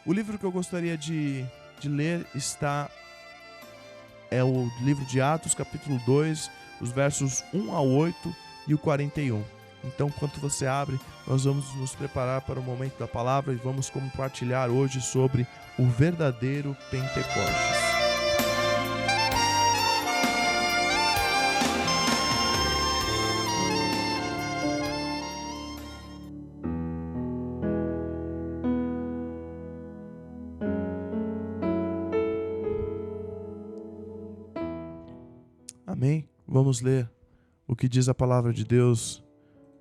O livro que eu gostaria de ler é o livro de Atos, capítulo 2, os versos 1 ao 8 e o 41. Então, enquanto você abre, nós vamos nos preparar para o momento da palavra e vamos compartilhar hoje sobre o verdadeiro Pentecostes. Amém? Vamos ler o que diz a palavra de Deus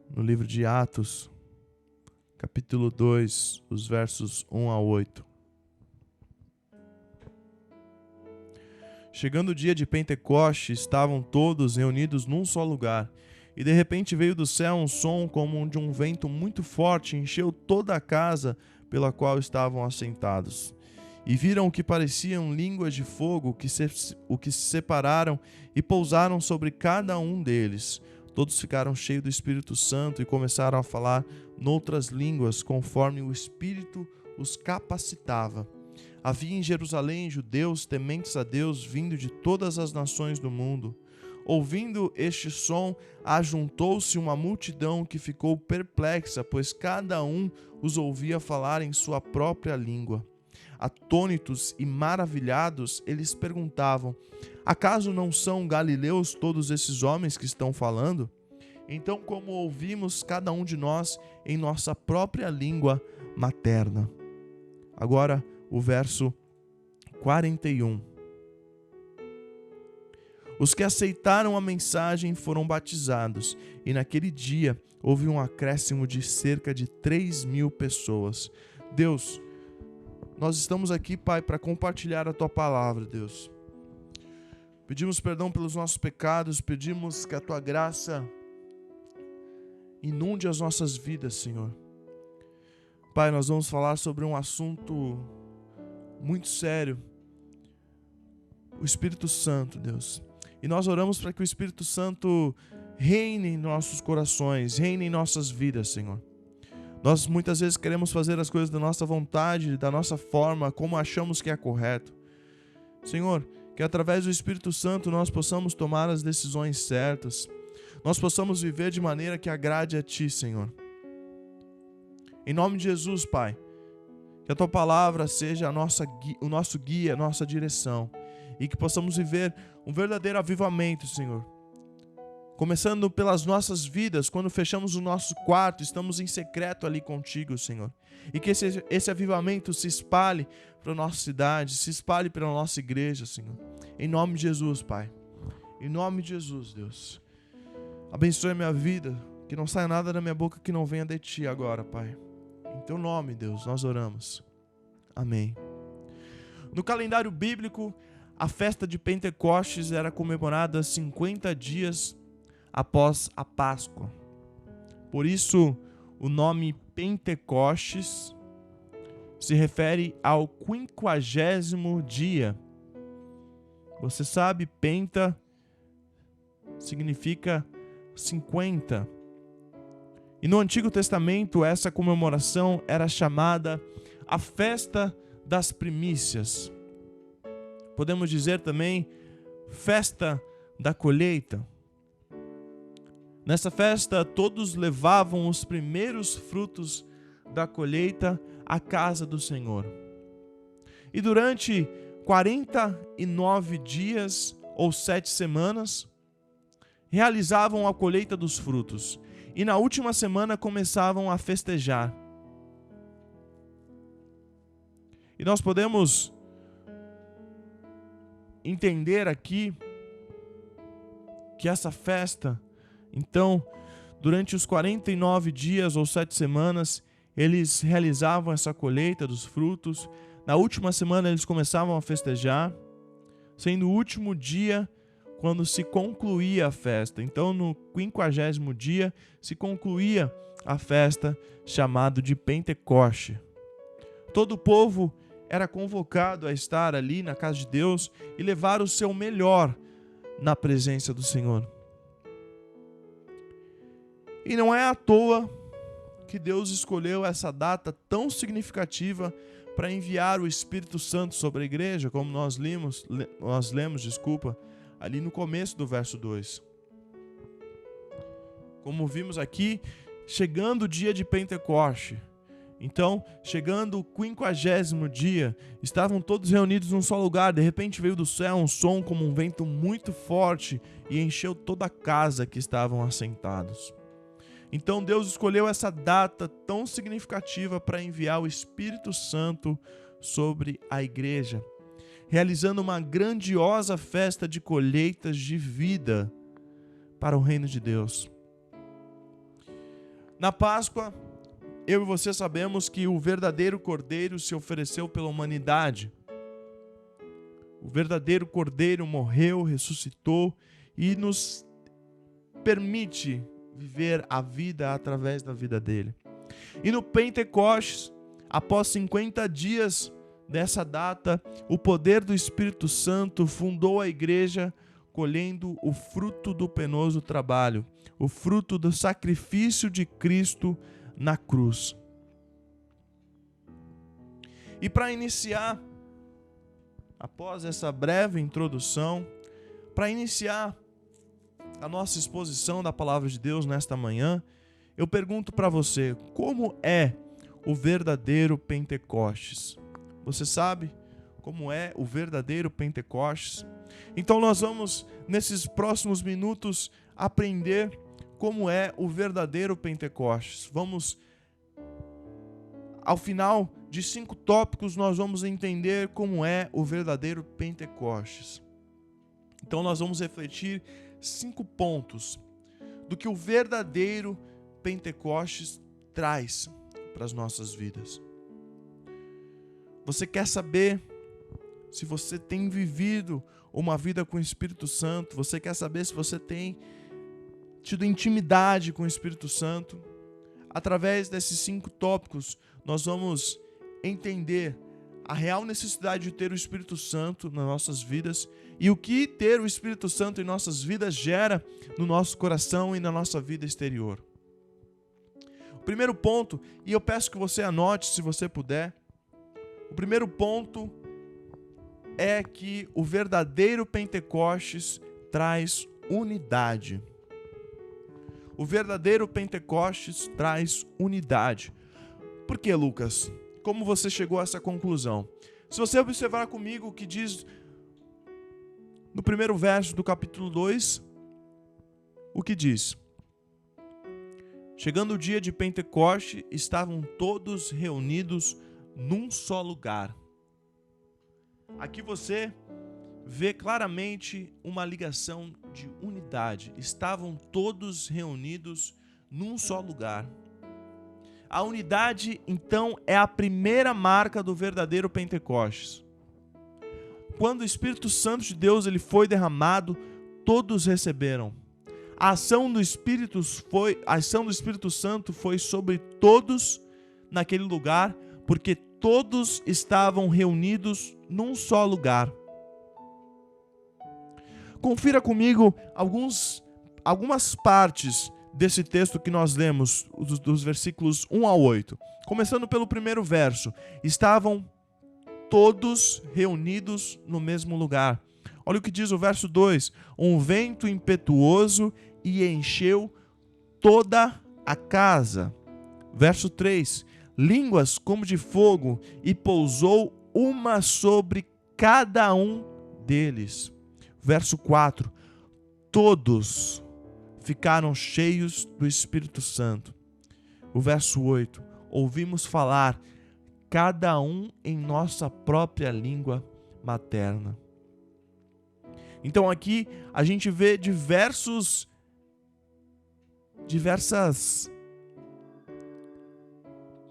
no livro de Atos, capítulo 2, os versos 1 a 8. Chegando o dia de Pentecostes, estavam todos reunidos num só lugar, e de repente veio do céu um som como de um vento muito forte, encheu toda a casa pela qual estavam assentados. E viram o que pareciam línguas de fogo que se separaram e pousaram sobre cada um deles. Todos ficaram cheios do Espírito Santo e começaram a falar noutras línguas, conforme o Espírito os capacitava. Havia em Jerusalém judeus tementes a Deus, vindo de todas as nações do mundo. Ouvindo este som, ajuntou-se uma multidão que ficou perplexa, pois cada um os ouvia falar em sua própria língua. Atônitos e maravilhados, eles perguntavam: acaso não são galileus todos esses homens que estão falando? Então, como ouvimos cada um de nós em nossa própria língua materna? Agora, o verso 41. Os que aceitaram a mensagem foram batizados, e naquele dia houve um acréscimo de cerca de 3.000 pessoas. Deus, nós estamos aqui, Pai, para compartilhar a Tua palavra, Deus. Pedimos perdão pelos nossos pecados, pedimos que a Tua graça inunde as nossas vidas, Senhor. Pai, nós vamos falar sobre um assunto muito sério, o Espírito Santo, Deus. E nós oramos para que o Espírito Santo reine em nossos corações, reine em nossas vidas, Senhor. Nós muitas vezes queremos fazer as coisas da nossa vontade, da nossa forma, como achamos que é correto. Senhor, que através do Espírito Santo nós possamos tomar as decisões certas. Nós possamos viver de maneira que agrade a Ti, Senhor. Em nome de Jesus, Pai, que a Tua palavra seja o nosso guia, a nossa direção. E que possamos viver um verdadeiro avivamento, Senhor. Começando pelas nossas vidas, quando fechamos o nosso quarto, estamos em secreto ali contigo, Senhor. E que esse avivamento se espalhe para a nossa cidade, se espalhe para a nossa igreja, Senhor. Em nome de Jesus, Pai. Em nome de Jesus, Deus. Abençoe a minha vida, que não saia nada da minha boca que não venha de Ti agora, Pai. Em Teu nome, Deus, nós oramos. Amém. No calendário bíblico, a festa de Pentecostes era comemorada 50 dias após a Páscoa. Por isso, o nome Pentecostes se refere ao 50º dia. Você sabe, penta significa 50. E no Antigo Testamento, essa comemoração era chamada a Festa das Primícias. Podemos dizer também Festa da Colheita. Nessa festa, todos levavam os primeiros frutos da colheita à casa do Senhor. E durante 49 dias ou 7 semanas, realizavam a colheita dos frutos. E na última semana começavam a festejar. E nós podemos entender aqui que essa festa, então, durante os 49 dias ou 7 semanas, eles realizavam essa colheita dos frutos. Na última semana eles começavam a festejar, sendo o último dia quando se concluía a festa. Então, no 50º dia, se concluía a festa chamada de Pentecoste. Todo o povo era convocado a estar ali na casa de Deus e levar o seu melhor na presença do Senhor. E não é à toa que Deus escolheu essa data tão significativa para enviar o Espírito Santo sobre a igreja, como nós lemos, ali no começo do verso 2. Como vimos aqui, chegando o dia de Pentecoste, então, chegando o 50º dia, estavam todos reunidos num só lugar. De repente veio do céu um som como um vento muito forte e encheu toda a casa que estavam assentados. Então Deus escolheu essa data tão significativa para enviar o Espírito Santo sobre a igreja, realizando uma grandiosa festa de colheitas de vida para o reino de Deus. Na Páscoa, eu e você sabemos que o verdadeiro Cordeiro se ofereceu pela humanidade. O verdadeiro Cordeiro morreu, ressuscitou e nos permite viver a vida através da vida dele. E no Pentecostes, após 50 dias dessa data, o poder do Espírito Santo fundou a igreja, colhendo o fruto do penoso trabalho, o fruto do sacrifício de Cristo na cruz. E para iniciar, após essa breve introdução, para iniciar a nossa exposição da palavra de Deus nesta manhã, eu pergunto para você, como é o verdadeiro Pentecostes? Você sabe como é o verdadeiro Pentecostes? Então nós vamos, nesses próximos minutos, aprender como é o verdadeiro Pentecostes. Vamos, ao final de 5 tópicos, nós vamos entender como é o verdadeiro Pentecostes. Então nós vamos refletir 5 pontos do que o verdadeiro Pentecostes traz para as nossas vidas. Você quer saber se você tem vivido uma vida com o Espírito Santo? Você quer saber se você tem tido intimidade com o Espírito Santo? Através desses 5 tópicos, nós vamos entender a real necessidade de ter o Espírito Santo nas nossas vidas e o que ter o Espírito Santo em nossas vidas gera no nosso coração e na nossa vida exterior. O primeiro ponto, e eu peço que você anote se você puder, o primeiro ponto é que o verdadeiro Pentecostes traz unidade. O verdadeiro Pentecostes traz unidade. Por que, Lucas? Como você chegou a essa conclusão? Se você observar comigo o que diz no primeiro verso do capítulo 2, o que diz? Chegando o dia de Pentecoste, estavam todos reunidos num só lugar. Aqui você vê claramente uma ligação de unidade. Estavam todos reunidos num só lugar. A unidade, então, é a primeira marca do verdadeiro Pentecostes. Quando o Espírito Santo de Deus ele foi derramado, todos receberam. A ação do Espírito Santo foi sobre todos naquele lugar, porque todos estavam reunidos num só lugar. Confira comigo algumas partes desse texto que nós lemos, dos versículos 1 ao 8. Começando pelo primeiro verso. Estavam todos reunidos no mesmo lugar. Olha o que diz o verso 2. Um vento impetuoso e encheu toda a casa. Verso 3. Línguas como de fogo e pousou uma sobre cada um deles. Verso 4. Todos ficaram cheios do Espírito Santo. O verso 8. Ouvimos falar, cada um em nossa própria língua materna. Então aqui a gente vê diversas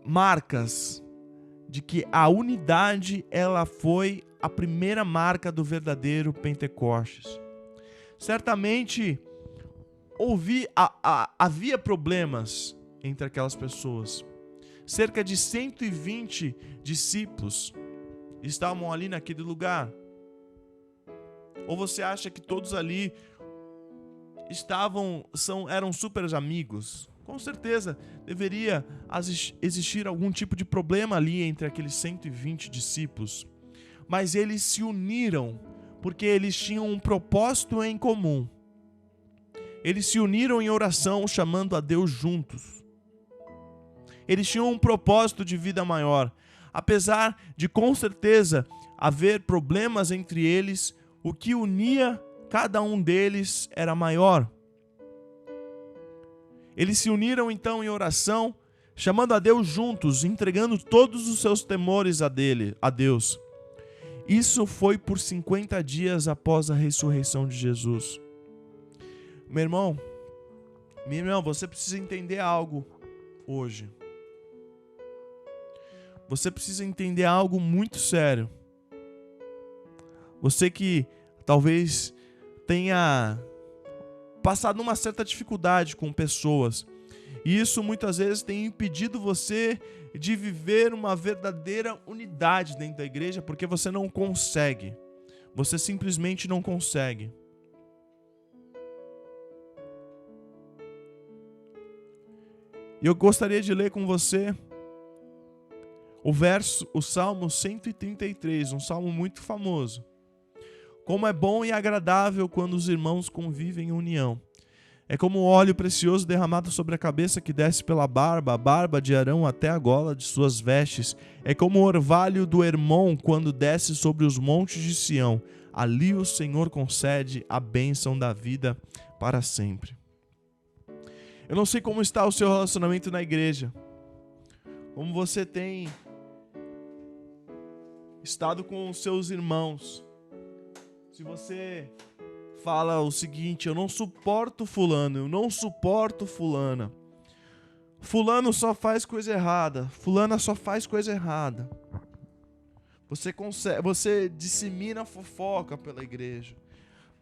marcas de que a unidade ela foi a primeira marca do verdadeiro Pentecostes. Certamente havia problemas entre aquelas pessoas. Cerca de 120 discípulos estavam ali naquele lugar. Ou você acha que todos ali eram super amigos? Com certeza deveria existir algum tipo de problema ali entre aqueles 120 discípulos. Mas eles se uniram porque eles tinham um propósito em comum. Eles se uniram em oração, chamando a Deus juntos. Eles tinham um propósito de vida maior. Apesar de, com certeza, haver problemas entre eles, o que unia cada um deles era maior. Eles se uniram então em oração, chamando a Deus juntos, entregando todos os seus temores a Deus. Isso foi por 50 dias após a ressurreição de Jesus. Meu irmão, minha irmã, você precisa entender algo hoje. Você precisa entender algo muito sério. Você que talvez tenha passado uma certa dificuldade com pessoas. E isso muitas vezes tem impedido você de viver uma verdadeira unidade dentro da igreja, porque você não consegue. Você simplesmente não consegue. E eu gostaria de ler com você o Salmo 133, um salmo muito famoso. Como é bom e agradável quando os irmãos convivem em união. É como o óleo precioso derramado sobre a cabeça que desce pela barba, a barba de Arão até a gola de suas vestes. É como o orvalho do Hermon quando desce sobre os montes de Sião. Ali o Senhor concede a bênção da vida para sempre. Eu não sei como está o seu relacionamento na igreja. Como você tem estado com os seus irmãos. Se você fala o seguinte: eu não suporto fulano, eu não suporto fulana. Fulano só faz coisa errada, fulana só faz coisa errada. Você dissemina fofoca pela igreja.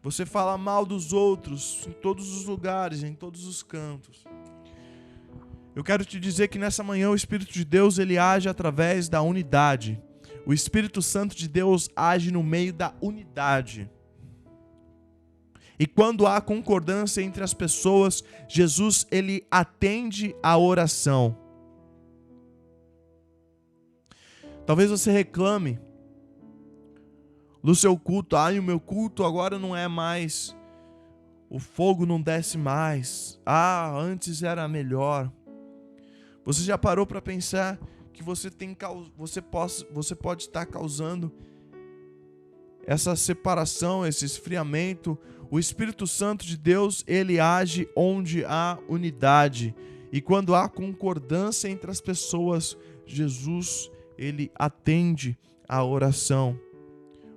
Você fala mal dos outros em todos os lugares, em todos os cantos. Eu quero te dizer que nessa manhã o Espírito de Deus ele age através da unidade. O Espírito Santo de Deus age no meio da unidade. E quando há concordância entre as pessoas, Jesus ele atende a oração. Talvez você reclame do seu culto. O meu culto agora não é mais, o fogo não desce mais. Antes era melhor. Você já parou para pensar que você pode estar causando essa separação, esse esfriamento? O Espírito Santo de Deus, ele age onde há unidade. E quando há concordância entre as pessoas, Jesus, ele atende a oração.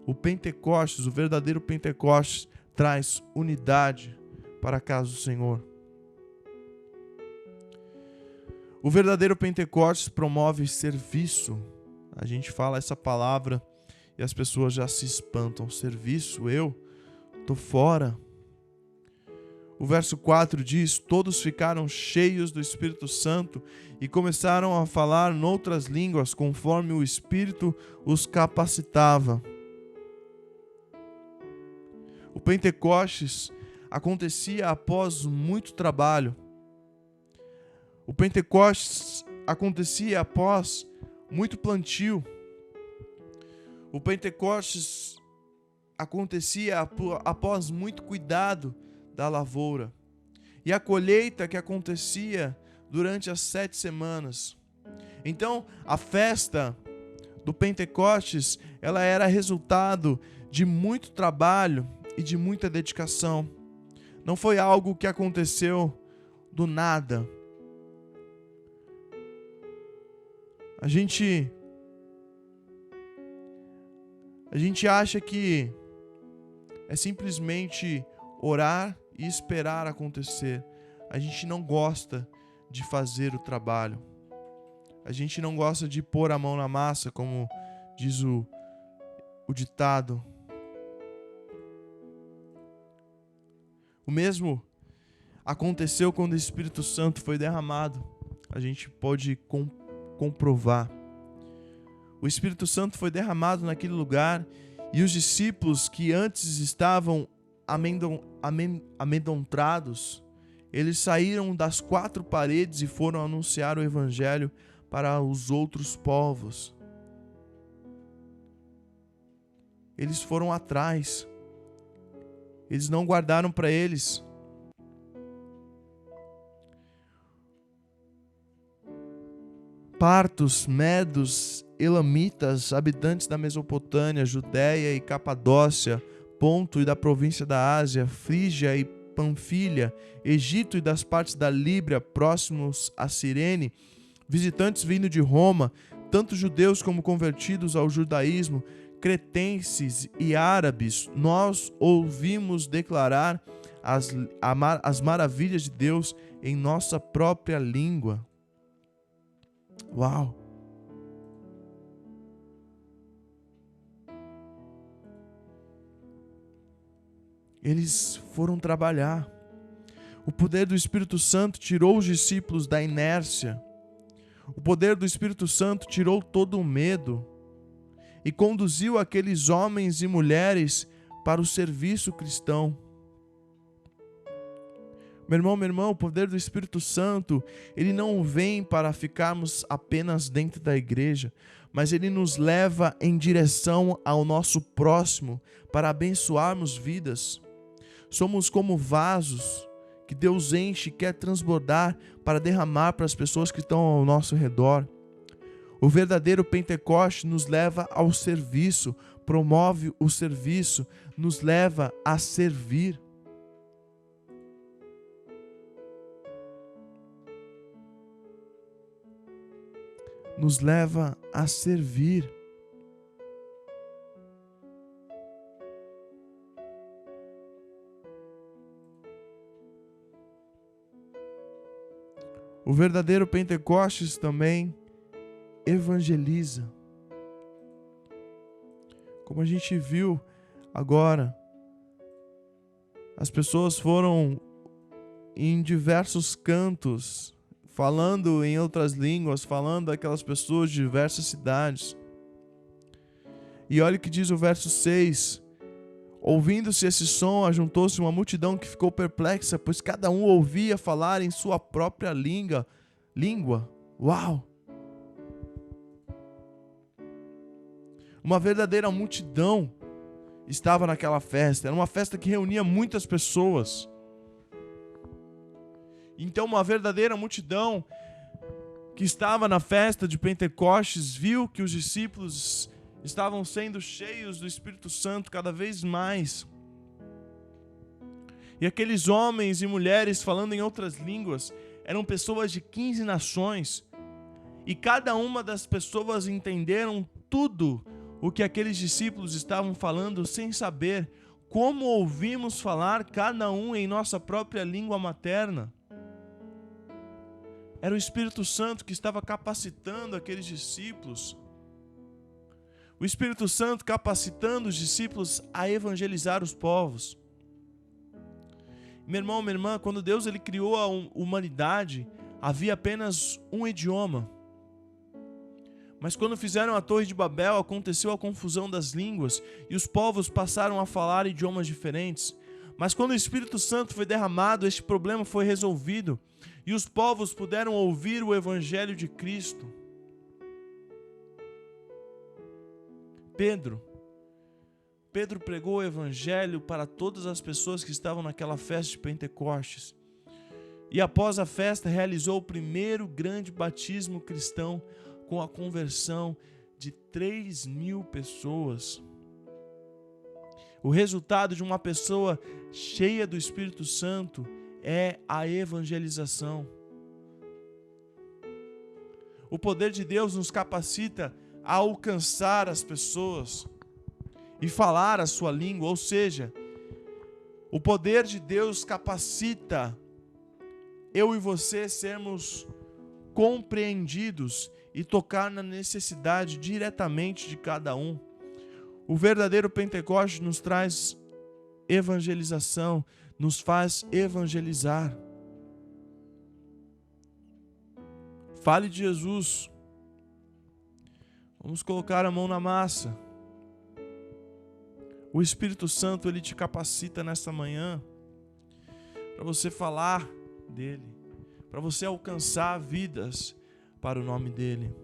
O Pentecostes, o verdadeiro Pentecostes, traz unidade para a casa do Senhor. O verdadeiro Pentecostes promove serviço. A gente fala essa palavra e as pessoas já se espantam. Serviço? Eu? Tô fora. O verso 4 diz: todos ficaram cheios do Espírito Santo e começaram a falar noutras línguas, conforme o Espírito os capacitava. O Pentecostes acontecia após muito trabalho. O Pentecostes acontecia após muito plantio. O Pentecostes acontecia após muito cuidado da lavoura. E a colheita que acontecia durante as 7 semanas. Então, a festa do Pentecostes, ela era resultado de muito trabalho e de muita dedicação. Não foi algo que aconteceu do nada. A gente acha que é simplesmente orar e esperar acontecer. A gente não gosta de fazer o trabalho. A gente não gosta de pôr a mão na massa, como diz o ditado. O mesmo aconteceu quando o Espírito Santo foi derramado. A gente pode comprovar. O Espírito Santo foi derramado naquele lugar e os discípulos que antes estavam amedrontados, Eles saíram das 4 paredes e foram anunciar o evangelho para os outros povos. Eles foram atrás. Eles não guardaram para eles. Partos, medos, elamitas, habitantes da Mesopotâmia, Judéia e Capadócia, Ponto e da província da Ásia, Frígia e Panfilha, Egito e das partes da Líbria próximos a Cirene, visitantes vindo de Roma, tanto judeus como convertidos ao judaísmo, cretenses e árabes, nós ouvimos declarar as maravilhas de Deus em nossa própria língua. Uau! Eles foram trabalhar. O poder do Espírito Santo tirou os discípulos da inércia. O poder do Espírito Santo tirou todo o medo e conduziu aqueles homens e mulheres para o serviço cristão. Meu irmão, minha irmã, o poder do Espírito Santo, ele não vem para ficarmos apenas dentro da igreja, mas ele nos leva em direção ao nosso próximo para abençoarmos vidas. Somos como vasos que Deus enche e quer transbordar para derramar para as pessoas que estão ao nosso redor. O verdadeiro Pentecoste nos leva ao serviço, promove o serviço, nos leva a servir. Nos leva a servir. O verdadeiro Pentecostes também evangeliza. Como a gente viu agora, as pessoas foram em diversos cantos, falando em outras línguas, falando daquelas pessoas de diversas cidades. E olha o que diz o verso 6. Ouvindo-se esse som, ajuntou-se uma multidão que ficou perplexa, pois cada um ouvia falar em sua própria língua. Uau! Uma verdadeira multidão estava naquela festa. Era uma festa que reunia muitas pessoas. Então uma verdadeira multidão que estava na festa de Pentecostes viu que os discípulos estavam sendo cheios do Espírito Santo cada vez mais. E aqueles homens e mulheres falando em outras línguas eram pessoas de 15 nações. E cada uma das pessoas entenderam tudo o que aqueles discípulos estavam falando sem saber como ouvimos falar cada um em nossa própria língua materna. Era o Espírito Santo que estava capacitando aqueles discípulos. O Espírito Santo capacitando os discípulos a evangelizar os povos. Meu irmão, minha irmã, quando Deus ele criou a humanidade, havia apenas um idioma. Mas quando fizeram a Torre de Babel, aconteceu a confusão das línguas e os povos passaram a falar idiomas diferentes. Mas quando o Espírito Santo foi derramado, este problema foi resolvido e os povos puderam ouvir o Evangelho de Cristo. Pedro pregou o Evangelho para todas as pessoas que estavam naquela festa de Pentecostes. E após a festa realizou o primeiro grande batismo cristão com a conversão de 3.000 pessoas. O resultado de uma pessoa cheia do Espírito Santo é a evangelização. O poder de Deus nos capacita a alcançar as pessoas e falar a sua língua, ou seja, o poder de Deus capacita eu e você sermos compreendidos e tocar na necessidade diretamente de cada um. O verdadeiro Pentecostes nos traz evangelização, nos faz evangelizar. Fale de Jesus. Vamos colocar a mão na massa. O Espírito Santo, ele te capacita nesta manhã para você falar dele, para você alcançar vidas para o nome dele.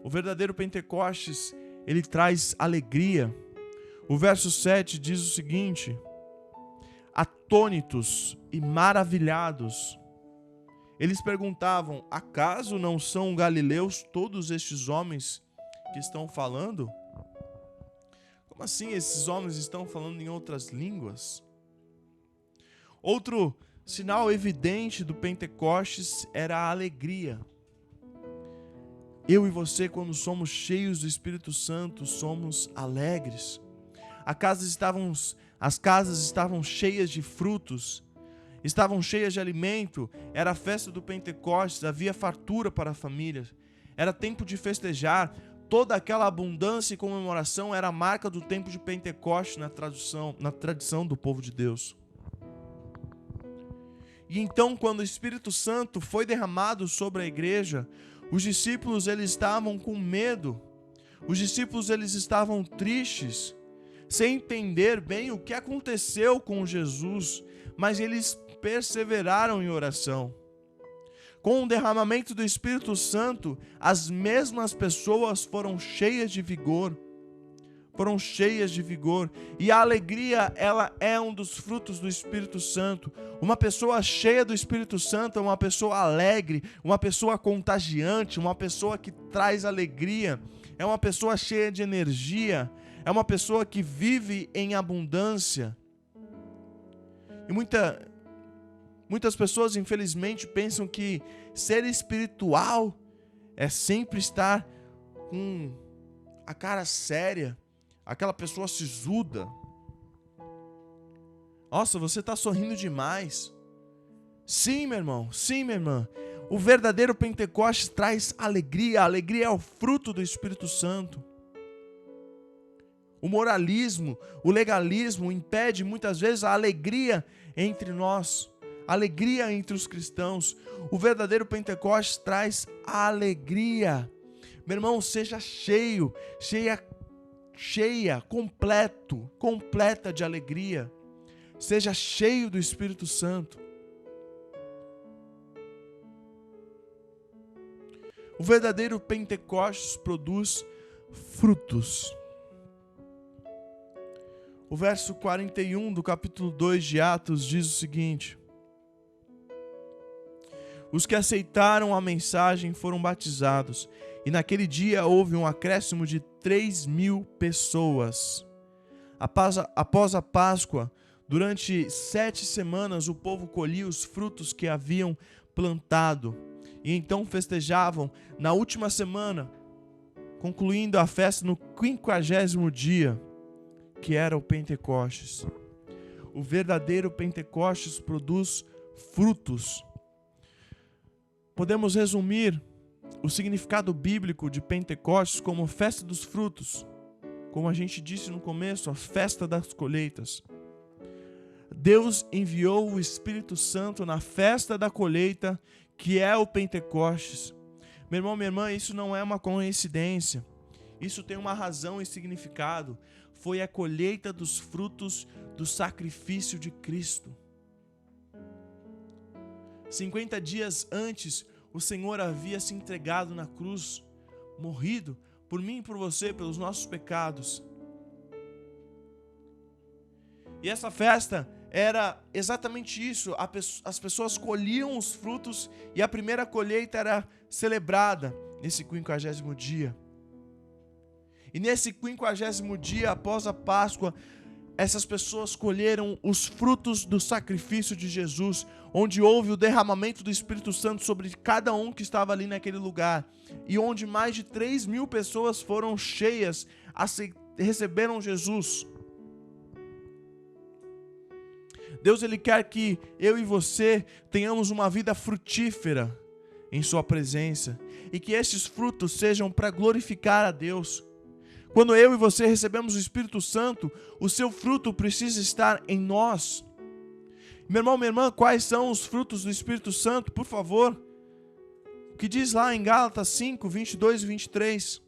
O verdadeiro Pentecostes, ele traz alegria. O verso 7 diz o seguinte: atônitos e maravilhados, eles perguntavam: acaso não são galileus todos estes homens que estão falando? Como assim esses homens estão falando em outras línguas? Outro sinal evidente do Pentecostes era a alegria. Eu e você, quando somos cheios do Espírito Santo, somos alegres. As casas estavam cheias de frutos, estavam cheias de alimento. Era a festa do Pentecostes, havia fartura para a família. Era tempo de festejar. Toda aquela abundância e comemoração era a marca do tempo de Pentecostes na tradição do povo de Deus. E então, quando o Espírito Santo foi derramado sobre a igreja, os discípulos eles estavam com medo. Os discípulos eles estavam tristes, sem entender bem o que aconteceu com Jesus, mas eles perseveraram em oração. Com o derramamento do Espírito Santo, as mesmas pessoas foram cheias de vigor. E a alegria, ela é um dos frutos do Espírito Santo. Uma pessoa cheia do Espírito Santo é uma pessoa alegre, uma pessoa contagiante, uma pessoa que traz alegria, é uma pessoa cheia de energia, é uma pessoa que vive em abundância. E muitas pessoas, infelizmente, pensam que ser espiritual é sempre estar com a cara séria, aquela pessoa sisuda. Nossa, você está sorrindo demais. Sim, meu irmão, sim, minha irmã. O verdadeiro Pentecostes traz alegria. A alegria é o fruto do Espírito Santo. O moralismo, o legalismo impede muitas vezes a alegria entre nós, a alegria entre os cristãos. O verdadeiro Pentecostes traz alegria. Meu irmão, seja completa de alegria. Seja cheio do Espírito Santo. O verdadeiro Pentecostes produz frutos. O verso 41 do capítulo 2 de Atos diz o seguinte: os que aceitaram a mensagem foram batizados, e naquele dia houve um acréscimo de 3.000 pessoas. Após a Páscoa, durante 7 semanas, o povo colhia os frutos que haviam plantado, e então festejavam na última semana, concluindo a festa no 50º dia, que era o Pentecostes. O verdadeiro Pentecostes produz frutos. Podemos resumir o significado bíblico de Pentecostes como festa dos frutos, como a gente disse no começo, a festa das colheitas. Deus enviou o Espírito Santo na festa da colheita, que é o Pentecostes. Meu irmão, minha irmã, isso não é uma coincidência. Isso tem uma razão e significado. Foi a colheita dos frutos do sacrifício de Cristo. 50 dias antes, o Senhor havia se entregado na cruz, morrido por mim e por você, pelos nossos pecados. E essa festa era exatamente isso. As pessoas colhiam os frutos e a primeira colheita era celebrada nesse 50º dia. E nesse 50º dia, após a Páscoa, essas pessoas colheram os frutos do sacrifício de Jesus, onde houve o derramamento do Espírito Santo sobre cada um que estava ali naquele lugar, e onde mais de 3.000 pessoas foram cheias, receberam Jesus. Deus, Ele quer que eu e você tenhamos uma vida frutífera em Sua presença, e que esses frutos sejam para glorificar a Deus. Quando eu e você recebemos o Espírito Santo, o seu fruto precisa estar em nós. Meu irmão, minha irmã, quais são os frutos do Espírito Santo, por favor? O que diz lá em Gálatas 5, 22 e 23.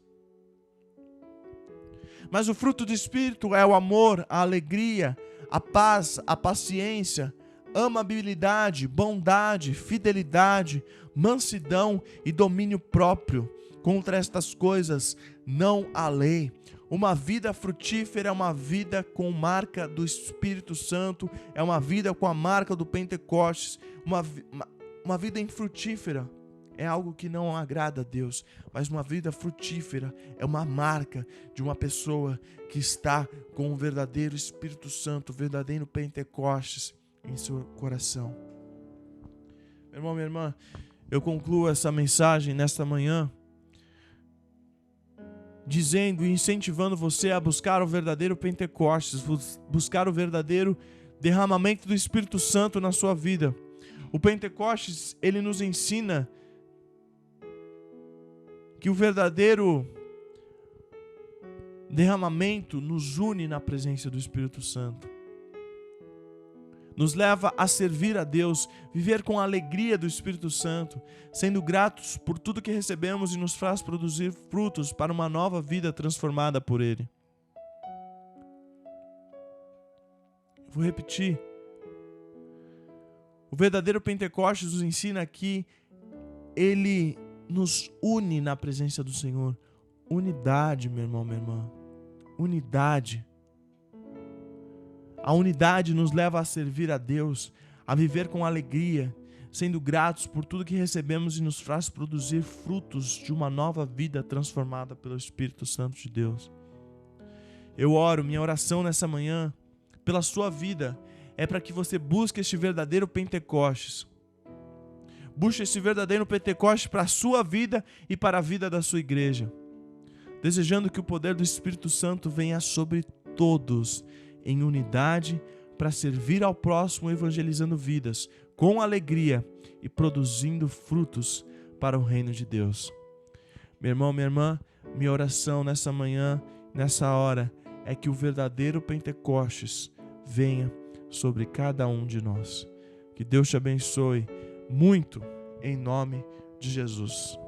Mas o fruto do Espírito é o amor, a alegria, a paz, a paciência, amabilidade, bondade, fidelidade, mansidão e domínio próprio. Contra estas coisas não há lei. Uma vida frutífera é uma vida com marca do Espírito Santo, é uma vida com a marca do Pentecostes. Uma vida infrutífera é algo que não agrada a Deus, mas uma vida frutífera é uma marca de uma pessoa que está com o verdadeiro Espírito Santo, o verdadeiro Pentecostes em seu coração. Meu irmão, minha irmã, eu concluo essa mensagem nesta manhã dizendo e incentivando você a buscar o verdadeiro Pentecostes, buscar o verdadeiro derramamento do Espírito Santo na sua vida. O Pentecostes, ele nos ensina que o verdadeiro derramamento nos une na presença do Espírito Santo. Nos leva a servir a Deus, viver com a alegria do Espírito Santo, sendo gratos por tudo que recebemos e nos faz produzir frutos para uma nova vida transformada por Ele. Vou repetir. O verdadeiro Pentecostes nos ensina que Ele nos une na presença do Senhor. Unidade, meu irmão, minha irmã. Unidade. A unidade nos leva a servir a Deus, a viver com alegria, sendo gratos por tudo que recebemos e nos faz produzir frutos de uma nova vida transformada pelo Espírito Santo de Deus. Eu oro, minha oração nessa manhã, pela sua vida, é para que você busque este verdadeiro Pentecostes. Busque esse verdadeiro Pentecostes para a sua vida e para a vida da sua igreja. Desejando que o poder do Espírito Santo venha sobre todos, em unidade, para servir ao próximo, evangelizando vidas, com alegria e produzindo frutos para o reino de Deus. Meu irmão, minha irmã, minha oração nessa manhã, nessa hora, é que o verdadeiro Pentecostes venha sobre cada um de nós. Que Deus te abençoe muito, em nome de Jesus.